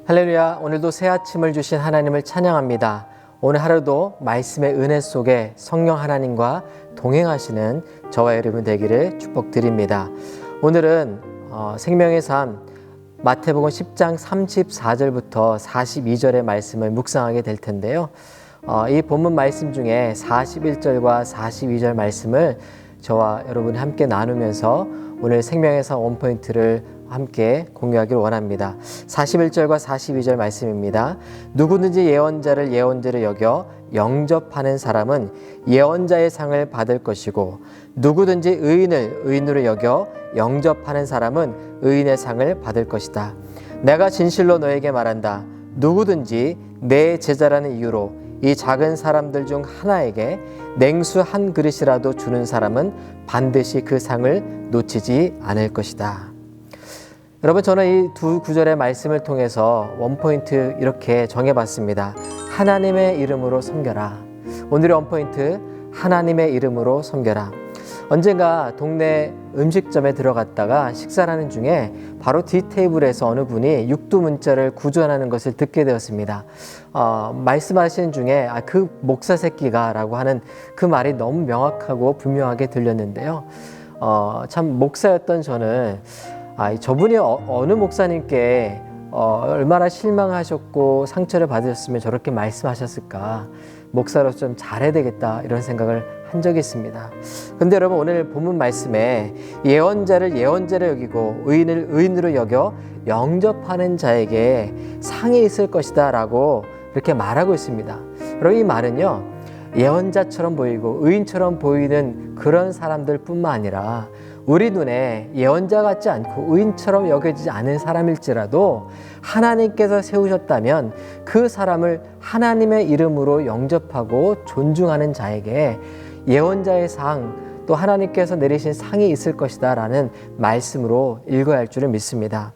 할렐루야. 오늘도 새 아침을 주신 하나님을 찬양합니다. 오늘 하루도 말씀의 은혜 속에 성령 하나님과 동행하시는 저와 여러분 되기를 축복드립니다. 오늘은 생명의 삶 마태복음 10장 34절부터 42절의 말씀을 묵상하게 될 텐데요. 이 본문 말씀 중에 41절과 42절 말씀을 저와 여러분이 함께 나누면서 오늘 생명의 삶 원포인트를 함께 공유하기를 원합니다. 41절과 42절 말씀입니다. 누구든지 예언자를 예언자로 여겨 영접하는 사람은 예언자의 상을 받을 것이고 누구든지 의인을 의인으로 여겨 영접하는 사람은 의인의 상을 받을 것이다. 내가 진실로 너에게 말한다. 누구든지 내 제자라는 이유로 이 작은 사람들 중 하나에게 냉수 한 그릇이라도 주는 사람은 반드시 그 상을 놓치지 않을 것이다. 여러분, 저는 이 두 구절의 말씀을 통해서 원포인트 이렇게 정해봤습니다. 하나님의 이름으로 섬겨라. 오늘의 원포인트, 하나님의 이름으로 섬겨라. 언젠가 동네 음식점에 들어갔다가 식사를 하는 중에 바로 뒷테이블에서 어느 분이 육두문자를 구전하는 것을 듣게 되었습니다. 말씀하시는 중에 그 목사 새끼가 라고 하는 그 말이 너무 명확하고 분명하게 들렸는데요. 참 목사였던 저는 저분이 어느 목사님께 얼마나 실망하셨고 상처를 받으셨으면 저렇게 말씀하셨을까. 목사로서 좀 잘해야 되겠다 이런 생각을 한 적이 있습니다. 근데 여러분, 오늘 본문 말씀에 예언자를 예언자로 여기고 의인을 의인으로 여겨 영접하는 자에게 상이 있을 것이다 라고 이렇게 말하고 있습니다. 여러분, 이 말은요, 예언자처럼 보이고 의인처럼 보이는 그런 사람들 뿐만 아니라 우리 눈에 예언자 같지 않고 의인처럼 여겨지지 않은 사람일지라도 하나님께서 세우셨다면 그 사람을 하나님의 이름으로 영접하고 존중하는 자에게 예언자의 상, 또 하나님께서 내리신 상이 있을 것이다 라는 말씀으로 읽어야 할 줄을 믿습니다.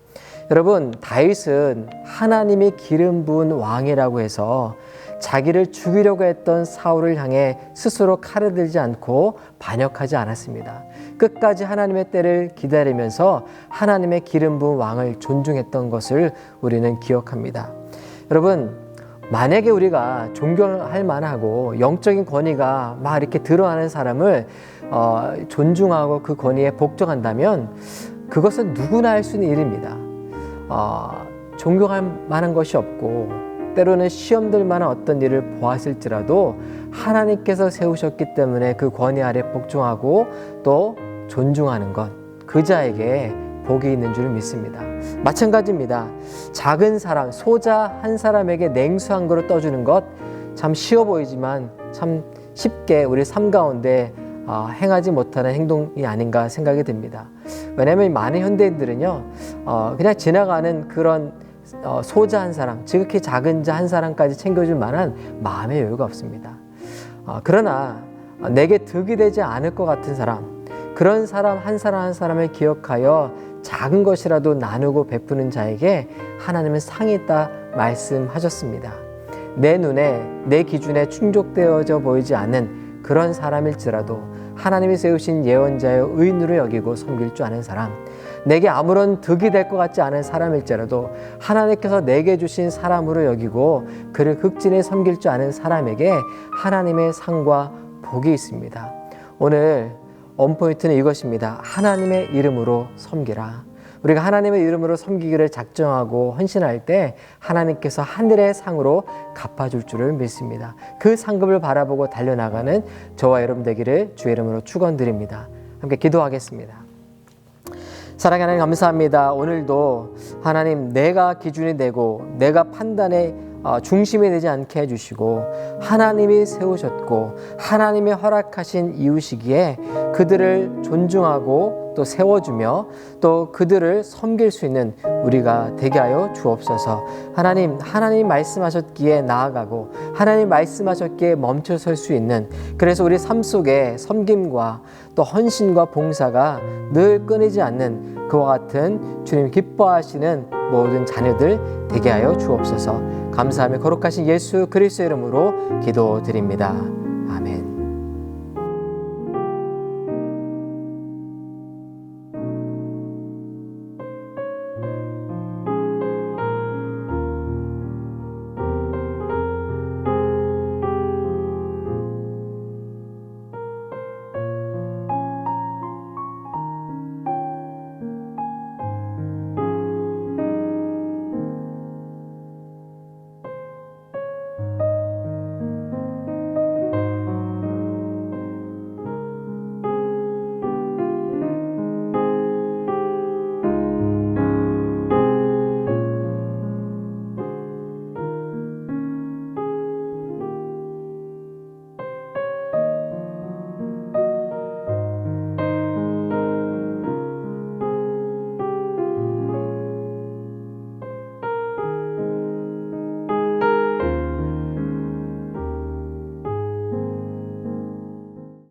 여러분, 다윗은 하나님이 기름 부은 왕이라고 해서 자기를 죽이려고 했던 사울을 향해 스스로 칼을 들지 않고 반역하지 않았습니다. 끝까지 하나님의 때를 기다리면서 하나님의 기름 부은 왕을 존중했던 것을 우리는 기억합니다. 여러분, 만약에 우리가 존경할 만하고 영적인 권위가 막 이렇게 드러나는 사람을 존중하고 그 권위에 복종한다면 그것은 누구나 할 수 있는 일입니다. 존경할 만한 것이 없고 때로는 시험들 만한 어떤 일을 보았을지라도 하나님께서 세우셨기 때문에 그 권위 아래 복종하고 또 존중하는 것, 그 자에게 복이 있는 줄 믿습니다. 마찬가지입니다. 작은 사람, 소자 한 사람에게 냉수 한 그릇 떠주는 것 참 쉬워 보이지만 참 쉽게 우리 삶 가운데 행하지 못하는 행동이 아닌가 생각이 듭니다. 왜냐하면 많은 현대인들은요, 그냥 지나가는 그런 소자 한 사람, 지극히 작은 자 한 사람까지 챙겨줄 만한 마음의 여유가 없습니다. 그러나 내게 득이 되지 않을 것 같은 사람, 그런 사람 한 사람을 기억하여 작은 것이라도 나누고 베푸는 자에게 하나님은 상이 있다 말씀하셨습니다. 내 눈에, 내 기준에 충족되어져 보이지 않는 그런 사람일지라도 하나님이 세우신 예언자여 의인으로 여기고 섬길 줄 아는 사람, 내게 아무런 득이 될 것 같지 않은 사람일지라도 하나님께서 내게 주신 사람으로 여기고 그를 극진히 섬길 줄 아는 사람에게 하나님의 상과 복이 있습니다. 오늘 원포인트는 이것입니다. 하나님의 이름으로 섬기라. 우리가 하나님의 이름으로 섬기기를 작정하고 헌신할 때 하나님께서 하늘의 상으로 갚아줄 줄을 믿습니다. 그 상급을 바라보고 달려나가는 저와 여러분 되기를 주의 이름으로 축원드립니다. 함께 기도하겠습니다. 사랑하는 하나님, 감사합니다. 오늘도 하나님, 내가 기준이 되고 내가 판단의 중심이 되지 않게 해주시고 하나님이 세우셨고 하나님이 허락하신 이유시기에 그들을 존중하고 또 세워주며 또 그들을 섬길 수 있는 우리가 되게 하여 주옵소서. 하나님 말씀하셨기에 나아가고 하나님 말씀하셨기에 멈춰설 수 있는, 그래서 우리 삶 속에 섬김과 또 헌신과 봉사가 늘 끊이지 않는 그와 같은 주님 기뻐하시는 모든 자녀들 되게 하여 주옵소서. 감사하며 거룩하신 예수 그리스도의 이름으로 기도드립니다.